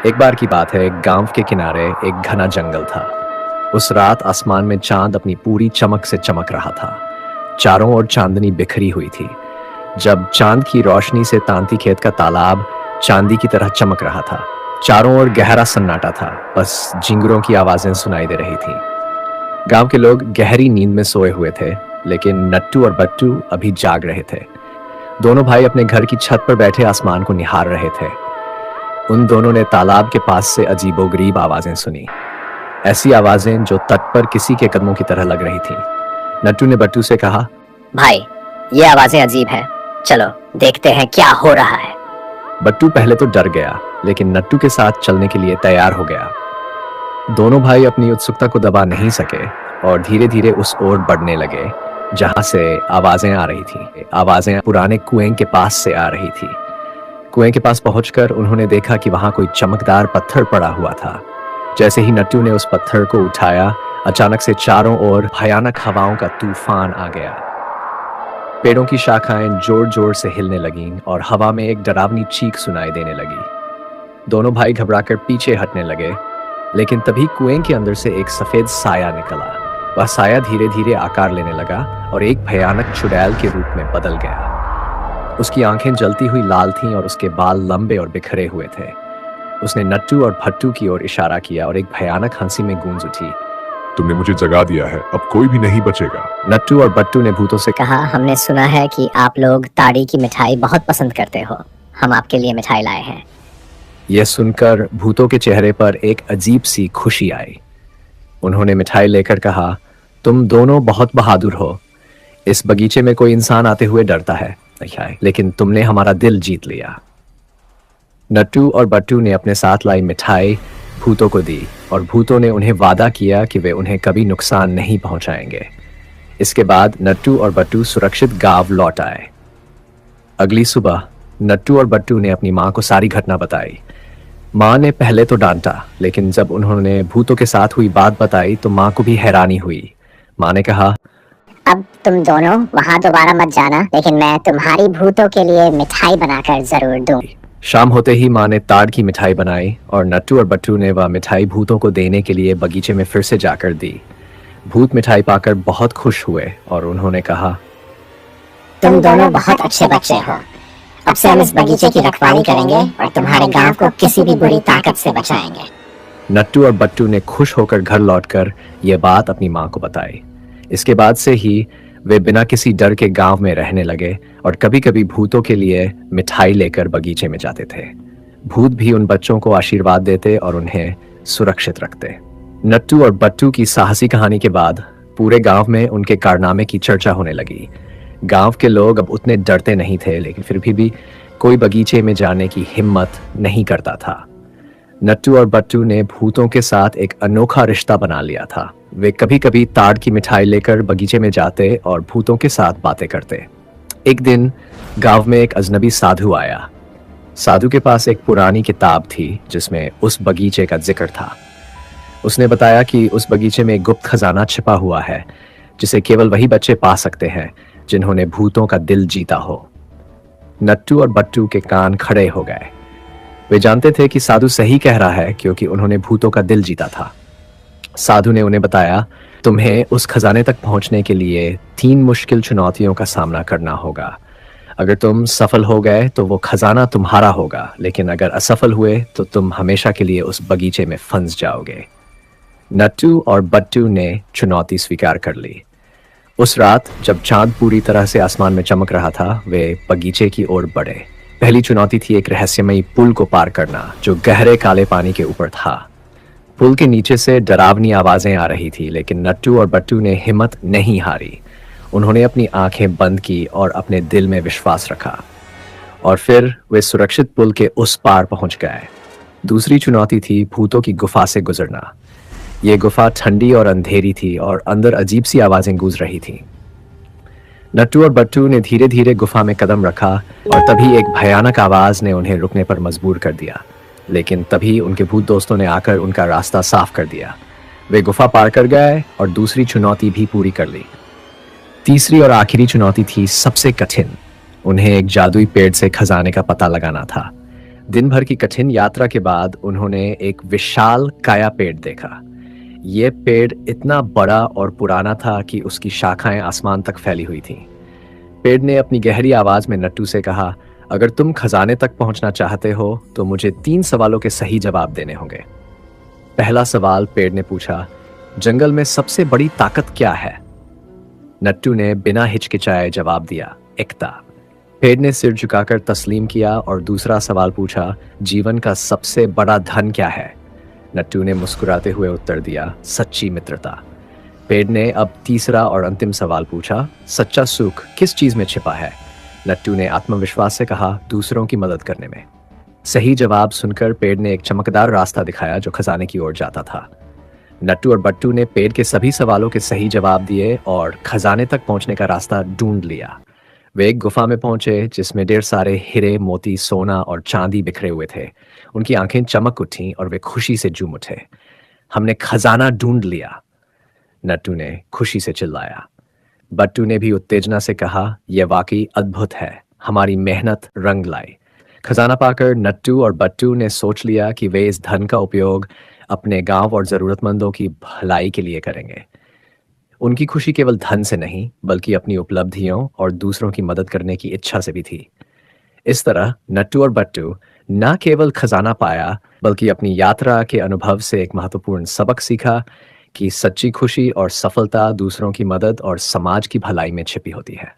एक बार की बात है, एक गांव के किनारे एक घना जंगल था। उस रात आसमान में चांद अपनी पूरी चमक से चमक रहा था। चारों ओर चांदनी बिखरी हुई थी। जब चांद की रोशनी से तांती खेत का तालाब चांदी की तरह चमक रहा था। चारों ओर गहरा सन्नाटा था, बस झिंगुरों की आवाजें सुनाई दे रही थी। गांव के लोग गहरी नींद में सोए हुए थे, लेकिन नट्टू और बट्टू अभी जाग रहे थे। दोनों भाई अपने घर की छत पर बैठे आसमान को निहार रहे थे। उन दोनों ने तालाब के पास से अजीबोगरीब आवाजें सुनी, ऐसी आवाजें जो तट पर किसी के कदमों की तरह लग रही थी। नट्टू ने बट्टू से कहा, भाई, ये आवाजें अजीब हैं। चलो देखते हैं क्या हो रहा है। बट्टू पहले तो डर गया, लेकिन नट्टू के साथ चलने के लिए तैयार हो गया। दोनों भाई अपनी उत्सुकता को दबा नहीं सके और धीरे धीरे उस ओर बढ़ने लगे जहां से आवाजें आ रही थी। आवाजें पुराने कुएं के पास से आ रही थी। कुएं के पास पहुंचकर उन्होंने देखा कि वहां कोई चमकदार पत्थर पड़ा हुआ था। जैसे ही नट्टू ने उस पत्थर को उठाया, अचानक से चारों ओर भयानक हवाओं का तूफान आ गया। पेड़ों की शाखाएं जोर जोर से हिलने लगीं और हवा में एक डरावनी चीख सुनाई देने लगी। दोनों भाई घबराकर पीछे हटने लगे, लेकिन तभी कुएं के अंदर से एक सफेद साया निकला। वह साया धीरे धीरे आकार लेने लगा और एक भयानक चुड़ैल के रूप में बदल गया। उसकी आंखें जलती हुई लाल थीं और उसके बाल लंबे और बिखरे हुए थे। उसने नट्टू और भट्टू की ओर इशारा किया और एक भयानक हंसी में गूंज उठी। तुमने मुझे जगा दिया है, अब कोई भी नहीं बचेगा। नट्टू और बट्टू ने भूतों से कहा, हमने सुना है कि आप लोग ताड़ी की मिठाई बहुत पसंद करते हो। हम आपके लिए मिठाई लाए हैं। यह सुनकर भूतों के चेहरे पर एक अजीब सी खुशी आई। उन्होंने मिठाई लेकर कहा, तुम दोनों बहुत बहादुर हो। इस बगीचे में कोई इंसान आते हुए डरता है, लेकिन तुमने हमारा दिल जीत लिया। नट्टू और बट्टू ने अपने साथ लाई मिठाई भूतों को दी और भूतों ने उन्हें वादा किया कि वे उन्हें कभी नुकसान नहीं पहुंचाएंगे। इसके बाद नट्टू और बट्टू सुरक्षित गांव लौट आए। अगली सुबह नट्टू और बट्टू ने अपनी माँ को सारी घटना बताई। माँ ने पहले तो डांटा, लेकिन जब उन्होंने भूतों के साथ हुई बात बताई तो माँ को भी हैरानी हुई। माँ ने कहा, अब तुम दोनों वहाँ दोबारा मत जाना, लेकिन मैं तुम्हारी भूतों के लिए मिठाई बनाकर जरूर दूं। शाम होते ही माँ ने ताड़ की मिठाई बनाई और नट्टू और बट्टू ने वह मिठाई भूतों को देने के लिए बगीचे में फिर से जाकर दी। भूत मिठाई पाकर बहुत खुश हुए और उन्होंने कहा, तुम दोनों बहुत अच्छे बच्चे हो। अब से हम इस बगीचे की रखवाली करेंगे और तुम्हारे गांव को किसी भी बुरी ताकत से बचाएंगे। नट्टू और बट्टू ने खुश होकर घर लौटकर यह बात अपनी माँ को बताई। इसके बाद से ही वे बिना किसी डर के गांव में रहने लगे और कभी कभी भूतों के लिए मिठाई लेकर बगीचे में जाते थे। भूत भी उन बच्चों को आशीर्वाद देते और उन्हें सुरक्षित रखते। नट्टू और बट्टू की साहसी कहानी के बाद पूरे गांव में उनके कारनामे की चर्चा होने लगी। गांव के लोग अब उतने डरते नहीं थे, लेकिन फिर भी कोई बगीचे में जाने की हिम्मत नहीं करता था। नट्टू और बट्टू ने भूतों के साथ एक अनोखा रिश्ता बना लिया था। वे कभी कभी ताड़ की मिठाई लेकर बगीचे में जाते और भूतों के साथ बातें करते। एक दिन गांव में एक अजनबी साधु आया। साधु के पास एक पुरानी किताब थी जिसमें उस बगीचे का जिक्र था। उसने बताया कि उस बगीचे में एक गुप्त खजाना छिपा हुआ है जिसे केवल वही बच्चे पा सकते हैं जिन्होंने भूतों का दिल जीता हो। नट्टू और बट्टू के कान खड़े हो गए। वे जानते थे कि साधु सही कह रहा है, क्योंकि उन्होंने भूतों का दिल जीता था। साधु ने उन्हें बताया, तुम्हें उस खजाने तक पहुंचने के लिए 3 मुश्किल चुनौतियों का सामना करना होगा। अगर तुम सफल हो गए तो वो खजाना तुम्हारा होगा, लेकिन अगर असफल हुए तो तुम हमेशा के लिए उस बगीचे में फंस जाओगे। नट्टू और बट्टू ने चुनौती स्वीकार कर ली। उस रात जब चांद पूरी तरह से आसमान में चमक रहा था, वे बगीचे की ओर बढ़े। पहली चुनौती थी एक रहस्यमयी पुल को पार करना जो गहरे काले पानी के ऊपर था। पुल के नीचे से डरावनी आवाजें आ रही थी, लेकिन नट्टू और बट्टू ने हिम्मत नहीं हारी। उन्होंने अपनी आंखें बंद की और अपने दिल में विश्वास रखा, और फिर वे सुरक्षित पुल के उस पार पहुंच गए। दूसरी चुनौती थी भूतों की गुफा से गुजरना। ये गुफा ठंडी और अंधेरी थी और अंदर अजीब सी आवाजें गूंज रही थीं। नट्टू और बट्टू ने धीरे धीरे गुफा में कदम रखा और तभी एक भयानक आवाज ने उन्हें रुकने पर मजबूर कर दिया। लेकिन तभी उनके भूत दोस्तों ने आकर उनका रास्ता साफ कर दिया। वे गुफा पार कर गए और दूसरी चुनौती भी पूरी कर ली। तीसरी और आखिरी चुनौती थी सबसे कठिन। उन्हें एक जादुई पेड़ से खजाने का पता लगाना था। दिन भर की कठिन यात्रा के बाद उन्होंने एक विशाल काया पेड़ देखा। ये पेड़ इतना बड़ा और पुराना था कि उसकी शाखाएं आसमान तक फैली हुई थीं। पेड़ ने अपनी गहरी आवाज में नट्टू से कहा, अगर तुम खजाने तक पहुंचना चाहते हो तो मुझे 3 सवालों के सही जवाब देने होंगे। पहला सवाल पेड़ ने पूछा, जंगल में सबसे बड़ी ताकत क्या है? नट्टू ने बिना हिचकिचाए जवाब दिया, एकता। पेड़ ने सिर झुकाकर तस्लीम किया और दूसरा सवाल पूछा, जीवन का सबसे बड़ा धन क्या है? नट्टू ने मुस्कुराते हुए उत्तर दिया, सच्ची मित्रता। पेड़ ने अब तीसरा और अंतिम सवाल पूछा, सच्चा सुख किस चीज में छिपा है? नट्टू ने आत्मविश्वास से कहा, दूसरों की मदद करने में। सही जवाब सुनकर पेड़ ने एक चमकदार रास्ता दिखाया जो खजाने की ओर जाता था। नट्टू और बट्टू ने पेड़ के सभी सवालों के सही जवाब दिए और खजाने तक पहुंचने का रास्ता ढूंढ लिया। वे एक गुफा में पहुंचे जिसमें ढेर सारे हीरे, मोती, सोना और चांदी बिखरे हुए थे। उनकी आंखें चमक उठीं और वे खुशी से झूम उठे। हमने खजाना ढूंढ लिया, नट्टू ने खुशी से चिल्लाया। बट्टू ने भी उत्तेजना से कहा, यह वाकई अद्भुत है, हमारी मेहनत रंग लाई। खजाना पाकर नट्टू और बट्टू ने सोच लिया कि वे इस धन का उपयोग अपने गांव और जरूरतमंदों की भलाई के लिए करेंगे। उनकी खुशी केवल धन से नहीं बल्कि अपनी उपलब्धियों और दूसरों की मदद करने की इच्छा से भी थी। इस तरह नट्टू और बट्टू न केवल खजाना पाया बल्कि अपनी यात्रा के अनुभव से एक महत्वपूर्ण सबक सीखा कि सच्ची खुशी और सफलता दूसरों की मदद और समाज की भलाई में छिपी होती है।